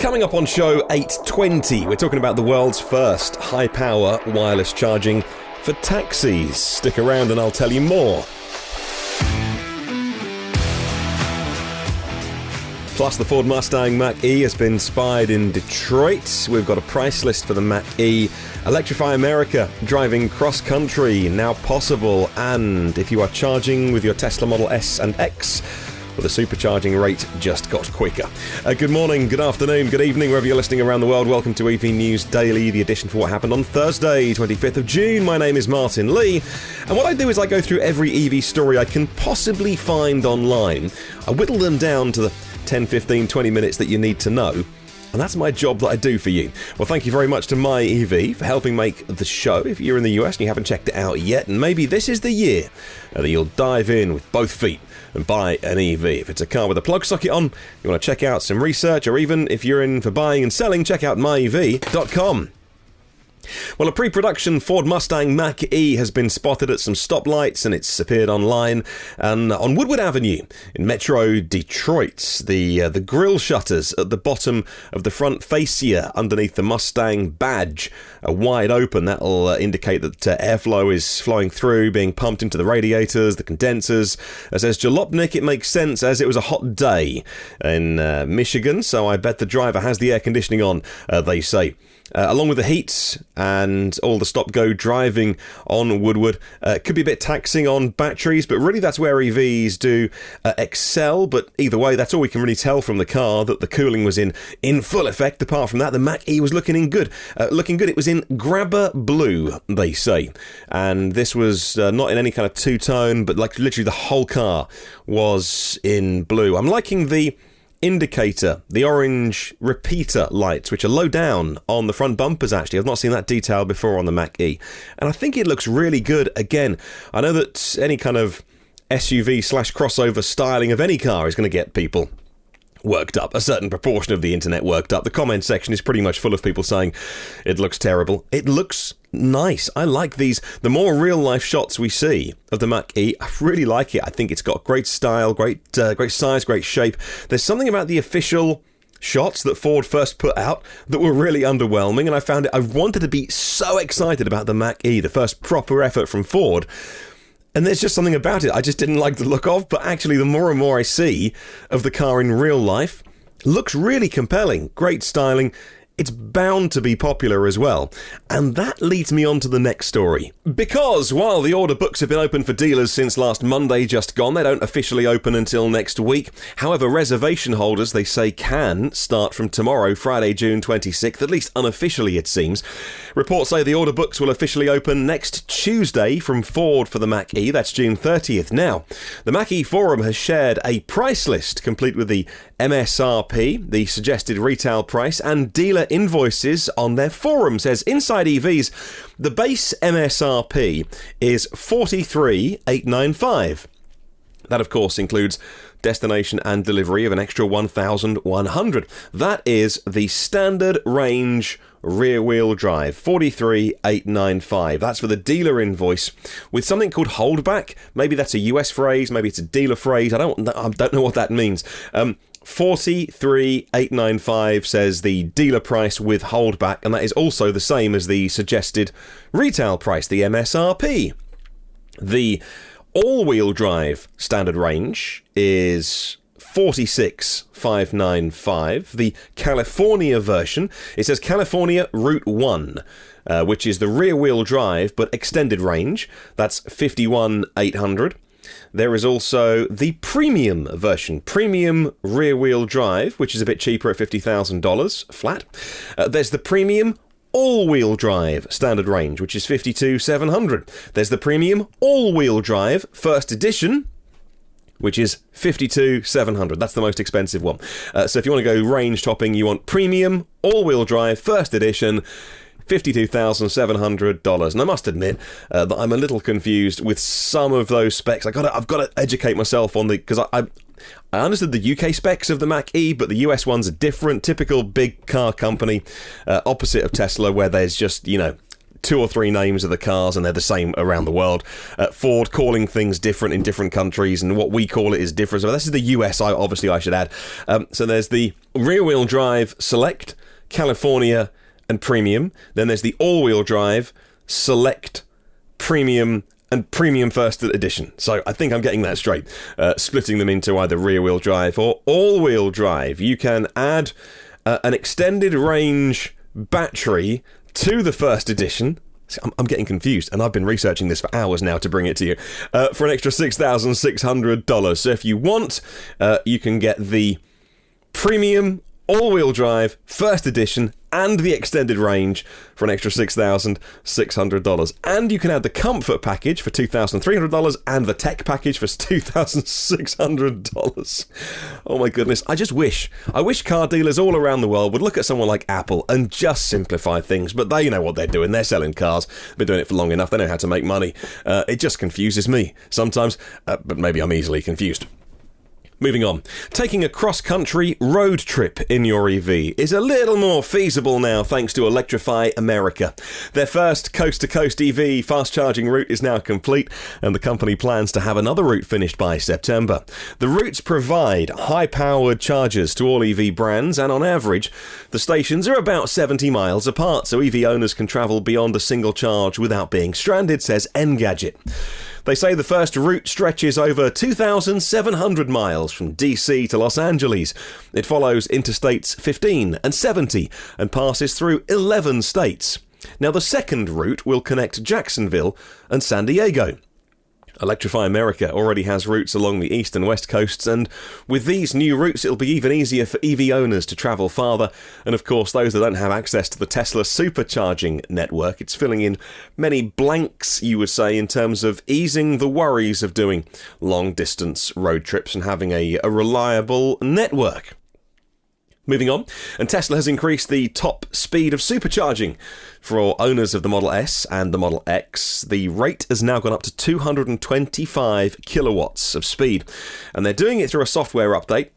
Coming up on show 820, we're talking about the world's first high-power wireless charging for taxis. Stick around and I'll tell you more. Plus, the Ford Mustang Mach-E has been spied in Detroit. We've got a price list for the Mach-E. Electrify America, driving cross-country, now possible. And if you are charging with your Tesla Model S and X, well, the supercharging rate just got quicker. Good morning, good afternoon, good evening, wherever you're listening around the world. Welcome to EV News Daily, the edition for what happened on Thursday, 25th of June. My name is Martyn Lee, and what I do is I go through every EV story I can possibly find online. I whittle them down to the 10, 15, 20 minutes that you need to know. And that's my job that I do for you. Well, thank you very much to MyEV for helping make the show. If you're in the US and you haven't checked it out yet, and maybe this is the year that you'll dive in with both feet and buy an EV. If it's a car with a plug socket on, you want to check out some research, or even if you're in for buying and selling, check out myev.com. Well, a pre-production Ford Mustang Mach-E has been spotted at some stoplights, and it's appeared online and on Woodward Avenue in Metro Detroit. The grille shutters at the bottom of the front fascia underneath the Mustang badge are wide open. That'll indicate that airflow is flowing through, being pumped into the radiators, the condensers. As says Jalopnik, it makes sense as it was a hot day in Michigan, so I bet the driver has the air conditioning on, they say. Along with the heat and all the stop-go driving on Woodward, could be a bit taxing on batteries, but really that's where EVs do excel. But either way, that's all we can really tell from the car, that the cooling was in full effect. Apart from that, the Mach-E was looking good. It was in grabber blue, they say. And this was not in any kind of two-tone, but like literally the whole car was in blue. I'm liking the indicator, the orange repeater lights, which are low down on the front bumpers. Actually, I've not seen that detail before on the Mach-E, and I think it looks really good. Again, I know that any kind of SUV/crossover styling of any car is going to get people worked up, a certain proportion of the internet worked up. The comment section is pretty much full of people saying it looks terrible. It looks nice. I like these. The more real life shots we see of the Mach-E, I really like it. I think it's got great style, great size, great shape. There's something about the official shots that Ford first put out that were really underwhelming, and I wanted to be so excited about the Mach-E, the first proper effort from Ford. And there's just something about it I just didn't like the look of, but actually the more and more I see of the car in real life, looks really compelling. Great styling. It's bound to be popular as well. And that leads me on to the next story. Because while the order books have been open for dealers since last Monday just gone, they don't officially open until next week. However, reservation holders, they say, can start from tomorrow, Friday, June 26th, at least unofficially it seems. Reports say the order books will officially open next Tuesday from Ford for the Mach-E. That's June 30th. Now, the Mach-E forum has shared a price list complete with the MSRP, the suggested retail price, and dealer invoices on their forum. Says Inside EVs, the base MSRP is $43,895. That, of course, includes destination and delivery of an extra $1,100. That is the standard range rear-wheel drive, $43,895. That's for the dealer invoice, with something called holdback. Maybe that's a US phrase, maybe it's a dealer phrase. I don't know what that means. $43,895 says the dealer price with holdback, and that is also the same as the suggested retail price, the MSRP. The all-wheel drive standard range is $46,595. The California version, it says California Route 1, which is the rear-wheel drive but extended range. That's $51,800. There is also the premium version, premium rear-wheel drive, which is a bit cheaper at $50,000 flat. There's the premium all-wheel drive standard range, which is $52,700. There's the premium all-wheel drive first edition, which is $52,700. That's the most expensive one. So if you want to go range topping, you want premium all-wheel drive first edition, $52,700. And I must admit that I'm a little confused with some of those specs. I've got to educate myself on because I understood the UK specs of the Mach-E, but the US ones are different. Typical big car company, opposite of Tesla, where there's just, 2 or 3 names of the cars, and they're the same around the world. Ford calling things different in different countries, and what we call it is different. So this is the US, obviously, I should add. So there's the rear-wheel drive Select, California, and Premium. Then there's the all-wheel drive Select, Premium, and Premium First Edition. So I think I'm getting that straight. Splitting them into either rear-wheel drive or all-wheel drive. You can add an extended range battery to the First Edition. I'm getting confused, and I've been researching this for hours now to bring it to you, for an extra $6,600. So if you want, you can get the Premium all-wheel drive First Edition and the extended range for an extra $6,600. And you can add the comfort package for $2,300 and the tech package for $2,600. Oh my goodness. I wish car dealers all around the world would look at someone like Apple and just simplify things, but they know what they're doing. They're selling cars. They've been doing it for long enough. They know how to make money. It just confuses me sometimes, but maybe I'm easily confused. Moving on. Taking a cross-country road trip in your EV is a little more feasible now thanks to Electrify America. Their first coast-to-coast EV fast-charging route is now complete, and the company plans to have another route finished by September. The routes provide high-powered chargers to all EV brands, and on average, the stations are about 70 miles apart, so EV owners can travel beyond a single charge without being stranded, says Engadget. They say the first route stretches over 2,700 miles from DC to Los Angeles. It follows Interstates 15 and 70 and passes through 11 states. Now, the second route will connect Jacksonville and San Diego. Electrify America already has routes along the east and west coasts, and with these new routes it'll be even easier for EV owners to travel farther, and of course those that don't have access to the Tesla supercharging network, it's filling in many blanks, you would say, in terms of easing the worries of doing long distance road trips and having a reliable network. Moving on, and Tesla has increased the top speed of supercharging for owners of the Model S and the Model X. The rate has now gone up to 225 kilowatts of speed, and they're doing it through a software update,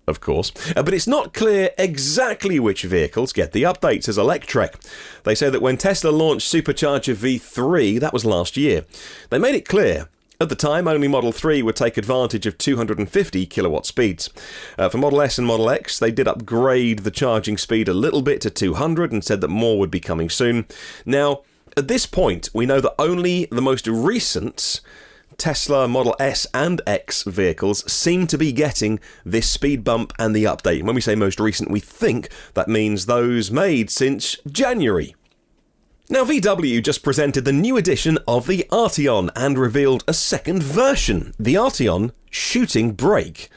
of course, but it's not clear exactly which vehicles get the update, says Electrek. They say that when Tesla launched Supercharger V3, that was last year, they made it clear at the time, only Model 3 would take advantage of 250 kilowatt speeds. For Model S and Model X, they did upgrade the charging speed a little bit to 200 and said that more would be coming soon. Now, at this point, we know that only the most recent Tesla Model S and X vehicles seem to be getting this speed bump and the update. And when we say most recent, we think that means those made since January. Now, VW just presented the new edition of the Arteon and revealed a second version, the Arteon Shooting Brake.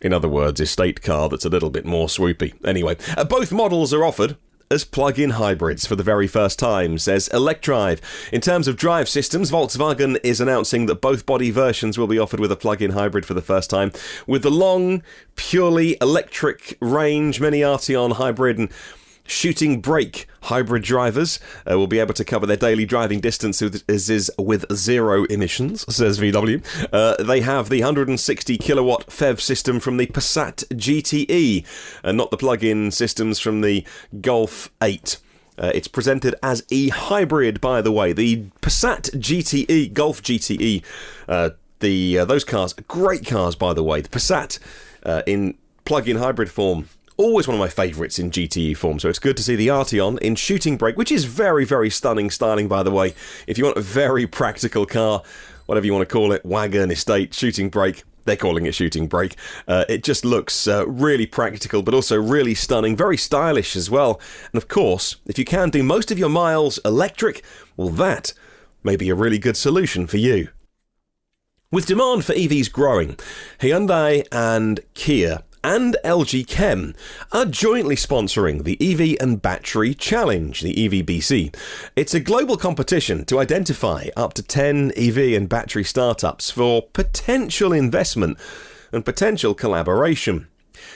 In other words, estate car that's a little bit more swoopy. Anyway, both models are offered as plug-in hybrids for the very first time, says Electrive. In terms of drive systems, Volkswagen is announcing that both body versions will be offered with a plug-in hybrid for the first time, with the long, purely electric range. Many Arteon hybrid and Shooting Brake hybrid drivers will be able to cover their daily driving distance with zero emissions, says VW. They have the 160 kilowatt PHEV system from the Passat GTE, and not the plug-in systems from the Golf 8. It's presented as e-hybrid, by the way. The Passat GTE, Golf GTE, those cars, great cars, by the way. The Passat in plug-in hybrid form, always one of my favourites in GTE form, so it's good to see the Arteon in Shooting Brake, which is very, very stunning styling, by the way. If you want a very practical car, whatever you want to call it, wagon, estate, Shooting Brake, they're calling it Shooting Brake. It just looks really practical, but also really stunning, very stylish as well. And of course, if you can do most of your miles electric, well, that may be a really good solution for you. With demand for EVs growing, Hyundai and Kia and LG Chem are jointly sponsoring the EV and Battery Challenge, the EVBC. It's a global competition to identify up to 10 EV and battery startups for potential investment and potential collaboration.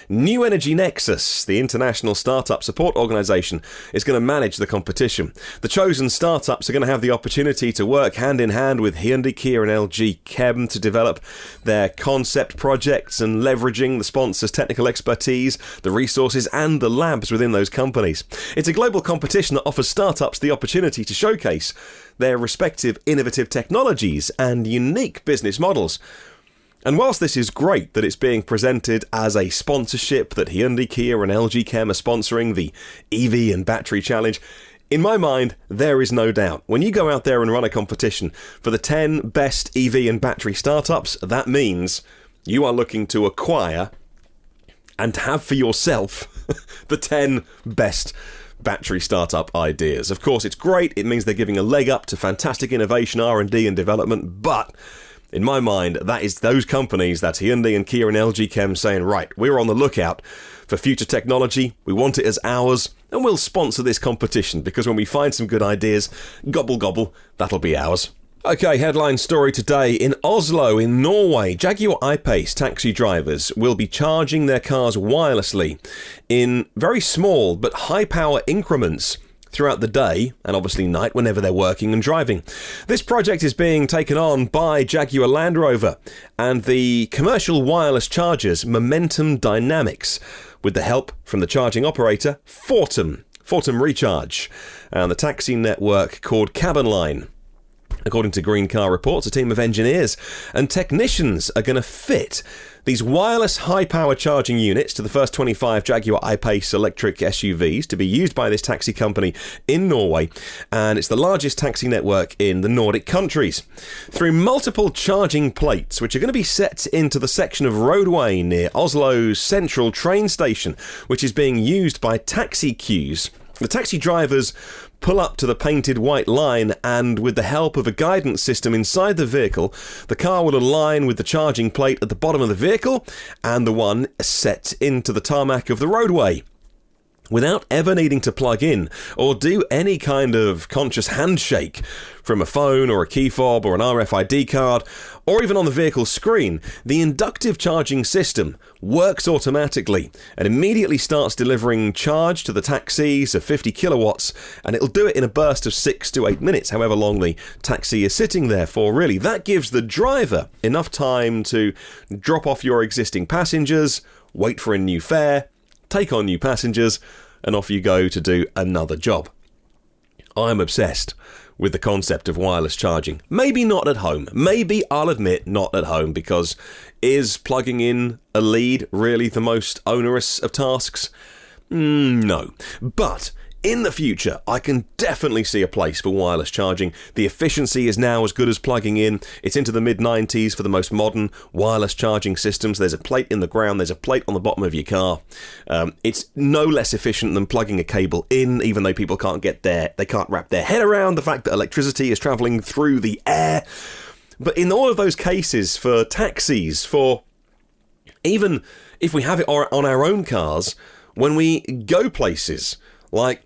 New Energy Nexus, the international startup support organisation, is going to manage the competition. The chosen startups are going to have the opportunity to work hand in hand with Hyundai, Kia and LG Chem to develop their concept projects and leveraging the sponsors' technical expertise, the resources and the labs within those companies. It's a global competition that offers startups the opportunity to showcase their respective innovative technologies and unique business models. And whilst this is great that it's being presented as a sponsorship, that Hyundai, Kia and LG Chem are sponsoring the EV and battery challenge, in my mind, there is no doubt. When you go out there and run a competition for the 10 best EV and battery startups, that means you are looking to acquire and have for yourself the 10 best battery startup ideas. Of course, it's great. It means they're giving a leg up to fantastic innovation, R&D and development, but in my mind, that is those companies, that's Hyundai and Kia and LG Chem, saying, right, we're on the lookout for future technology, we want it as ours, and we'll sponsor this competition, because when we find some good ideas, gobble gobble, that'll be ours. Okay, headline story today. In Oslo, in Norway, Jaguar I-Pace taxi drivers will be charging their cars wirelessly in very small but high-power increments throughout the day, and obviously night whenever they're working and driving. This project is being taken on by Jaguar Land Rover and the commercial wireless chargers Momentum Dynamics, with the help from the charging operator Fortum Recharge, and the taxi network called Cabin Line. According to Green Car Reports, a team of engineers and technicians are going to fit these wireless high-power charging units to the first 25 Jaguar I-Pace electric SUVs to be used by this taxi company in Norway, and it's the largest taxi network in the Nordic countries. Through multiple charging plates, which are going to be set into the section of roadway near Oslo's central train station, which is being used by taxi queues, the taxi drivers pull up to the painted white line, and with the help of a guidance system inside the vehicle, the car will align with the charging plate at the bottom of the vehicle and the one set into the tarmac of the roadway, without ever needing to plug in or do any kind of conscious handshake from a phone or a key fob or an RFID card, or even on the vehicle screen. The inductive charging system works automatically and immediately starts delivering charge to the taxis of 50 kilowatts, and it'll do it in a burst of 6 to 8 minutes, however long the taxi is sitting there for, really. That gives the driver enough time to drop off your existing passengers, wait for a new fare, take on new passengers, and off you go to do another job. I'm obsessed with the concept of wireless charging. Maybe not at home. Maybe, I'll admit, not at home, because is plugging in a lead really the most onerous of tasks? No. But in the future, I can definitely see a place for wireless charging. The efficiency is now as good as plugging in. It's into the mid-90s for the most modern wireless charging systems. There's a plate in the ground, there's a plate on the bottom of your car. It's no less efficient than plugging a cable in, even though people can't wrap their head around the fact that electricity is travelling through the air. But in all of those cases, for taxis, for even if we have it on our own cars, when we go places, like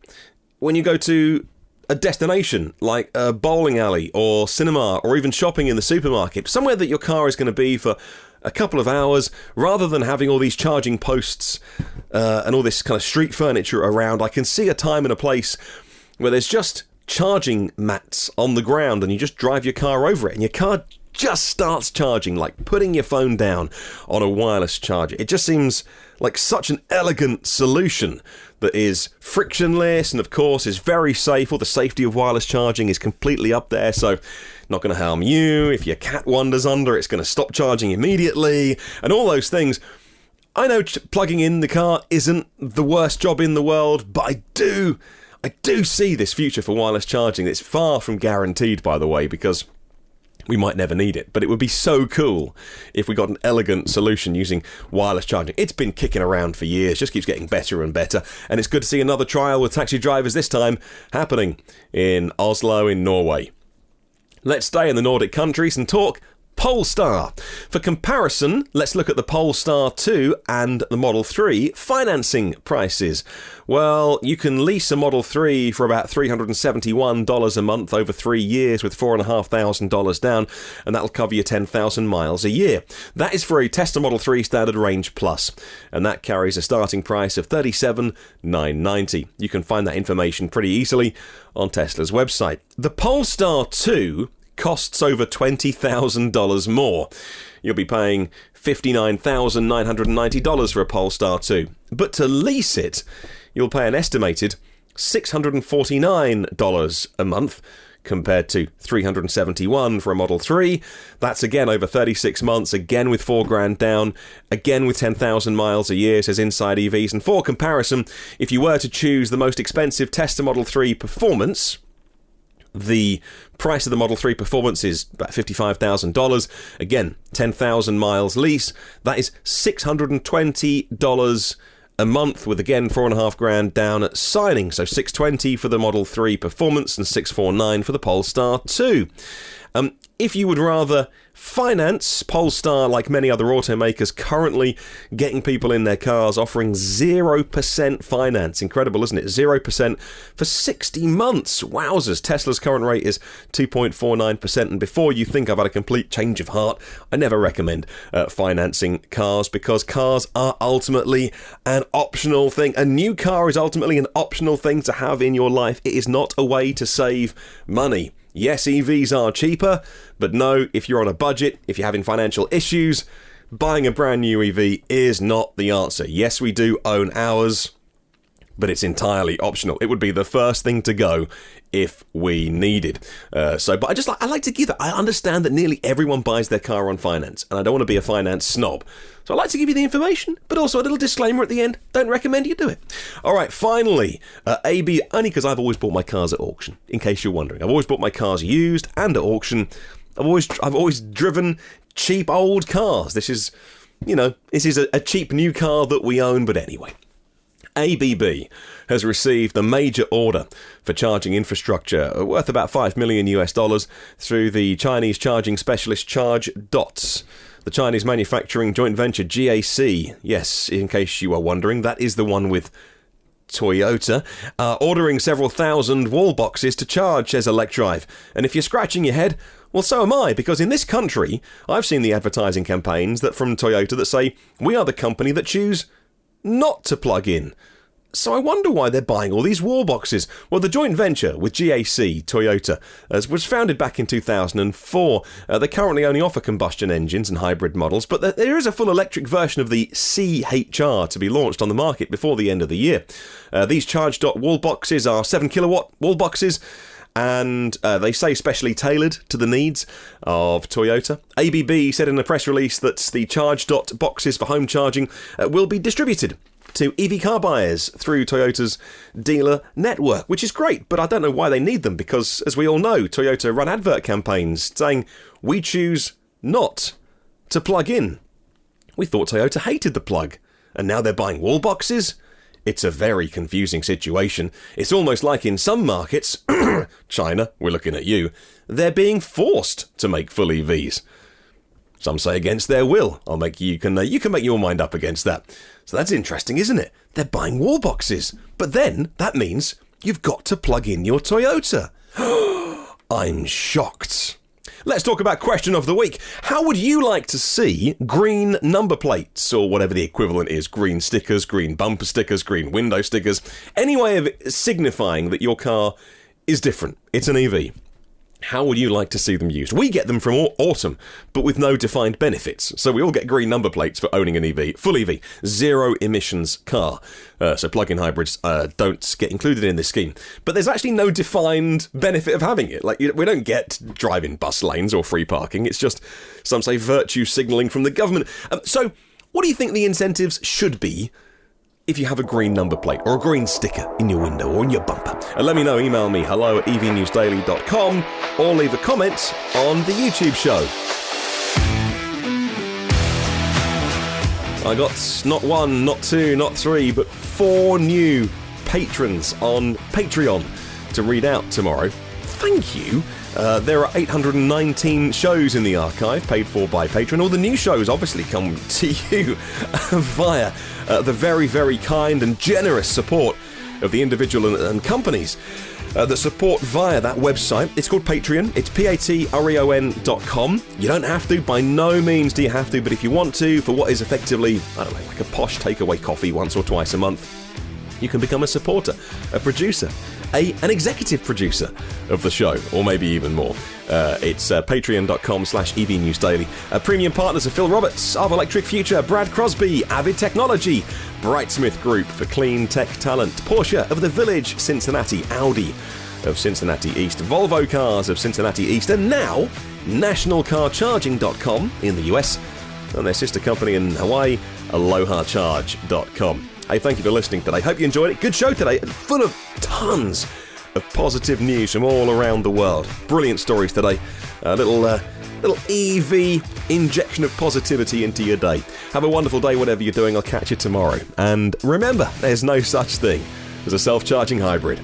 when you go to a destination like a bowling alley or cinema or even shopping in the supermarket, somewhere that your car is going to be for a couple of hours, rather than having all these charging posts and all this kind of street furniture around, I can see a time and a place where there's just charging mats on the ground and you just drive your car over it and your car just starts charging, like putting your phone down on a wireless charger. It just seems like such an elegant solution that is frictionless and, of course, is very safe. All the safety of wireless charging is completely up there, so not going to harm you. If your cat wanders under, it's going to stop charging immediately, and all those things. I know plugging in the car isn't the worst job in the world, but I do see this future for wireless charging. It's far from guaranteed, by the way, because we might never need it, but it would be so cool if we got an elegant solution using wireless charging. It's been kicking around for years, just keeps getting better and better, and it's good to see another trial with taxi drivers, this time happening in Oslo in Norway. Let's stay in the Nordic countries and talk Polestar. For comparison, let's look at the Polestar 2 and the Model 3 financing prices. Well, you can lease a Model 3 for about $371 a month over 3 years with $4,500 down, and that'll cover you 10,000 miles a year. That is for a Tesla Model 3 Standard Range Plus, and that carries a starting price of $37,990. You can find that information pretty easily on Tesla's website. The Polestar 2 costs over $20,000 more. You'll be paying $59,990 for a Polestar 2. But to lease it, you'll pay an estimated $649 a month compared to $371 for a Model 3. That's again over 36 months, again with $4,000 down, again with 10,000 miles a year, says Inside EVs. And for comparison, if you were to choose the most expensive Tesla Model 3 Performance, the price of the Model 3 Performance is about $55,000. Again, 10,000 miles lease. That is $620 a month, with again $4,500 down at signing. So $620 for the Model 3 Performance and $649 for the Polestar 2. If you would rather finance, Polestar, like many other automakers, currently getting people in their cars, offering 0% finance. Incredible, isn't it? 0% for 60 months. Wowzers. Tesla's current rate is 2.49%. And before you think I've had a complete change of heart, I never recommend financing cars, because cars are ultimately an optional thing. A new car is ultimately an optional thing to have in your life. It is not a way to save money. Yes, EVs are cheaper, but no, if you're on a budget, if you're having financial issues, buying a brand new EV is not the answer. Yes, we do own ours, but it's entirely optional. It would be the first thing to go if we needed. But I like to give that. I understand that nearly everyone buys their car on finance, and I don't want to be a finance snob. So I like to give you the information, but also a little disclaimer at the end. Don't recommend you do it. All right, finally, AB, only because I've always bought my cars at auction, in case you're wondering. I've always bought my cars used and at auction. I've always driven cheap old cars. This is a cheap new car that we own, but anyway. ABB has received a major order for charging infrastructure worth about $5 million through the Chinese charging specialist Charge Dots. The Chinese manufacturing joint venture GAC, yes, in case you are wondering, that is the one with Toyota, ordering several thousand wall boxes to charge, says Electrive. And if you're scratching your head, well, so am I, because in this country, I've seen the advertising campaigns from Toyota that say, we are the company that choose not to plug in. So I wonder why they're buying all these wall boxes. Well, the joint venture with GAC Toyota was founded back in 2004. They currently only offer combustion engines and hybrid models, but there is a full electric version of the CHR to be launched on the market before the end of the year. These Charge Dot wall boxes are 7 kilowatt wall boxes, and they say specially tailored to the needs of Toyota. ABB said in a press release that the Charge Dot boxes for home charging will be distributed to EV car buyers through Toyota's dealer network, which is great, but I don't know why they need them, because, as we all know, Toyota run advert campaigns saying, we choose not to plug in. We thought Toyota hated the plug, and now they're buying wall boxes? It's a very confusing situation. It's almost like in some markets, China, we're looking at you, they're being forced to make full EVs. Some say against their will. You can make your mind up against that. So that's interesting, isn't it? They're buying wall boxes. But then that means you've got to plug in your Toyota. I'm shocked. Let's talk about question of the week. How would you like to see green number plates, or whatever the equivalent is, green stickers, green bumper stickers, green window stickers, any way of signifying that your car is different? It's an EV. How would you like to see them used? We get them from autumn, but with no defined benefits. So we all get green number plates for owning an EV, full EV, zero emissions car. So plug-in hybrids don't get included in this scheme. But there's actually no defined benefit of having it. Like, we don't get drive-in bus lanes or free parking. It's just, some say, virtue signalling from the government. So what do you think the incentives should be if you have a green number plate or a green sticker in your window or in your bumper? Let me know. Email me, hello@evnewsdaily.com, or leave a comment on the YouTube show. I got not one, not two, not three, but 4 new patrons on Patreon to read out tomorrow. thank you. There are 819 shows in the archive, paid for by Patreon. All the new shows obviously come to you via the very, very kind and generous support of the individual and companies that support via that website. It's called Patreon. It's patreon.com. You don't have to, by no means do you have to, but if you want to, for what is effectively, I don't know, like a posh takeaway coffee once or twice a month, you can become a supporter, a producer, an executive producer of the show, or maybe even more. It's patreon.com/EVNewsDaily. Premium partners are Phil Roberts, of Electric Future, Brad Crosby, Avid Technology, Brightsmith Group for clean tech talent, Porsche of the Village, Cincinnati, Audi of Cincinnati East, Volvo Cars of Cincinnati East, and now nationalcarcharging.com in the US, and their sister company in Hawaii, AlohaCharge.com. Hey, thank you for listening today. Hope you enjoyed it. Good show today, full of tons of positive news from all around the world. Brilliant stories today. A little EV injection of positivity into your day. Have a wonderful day, whatever you're doing. I'll catch you tomorrow. And remember, there's no such thing as a self-charging hybrid.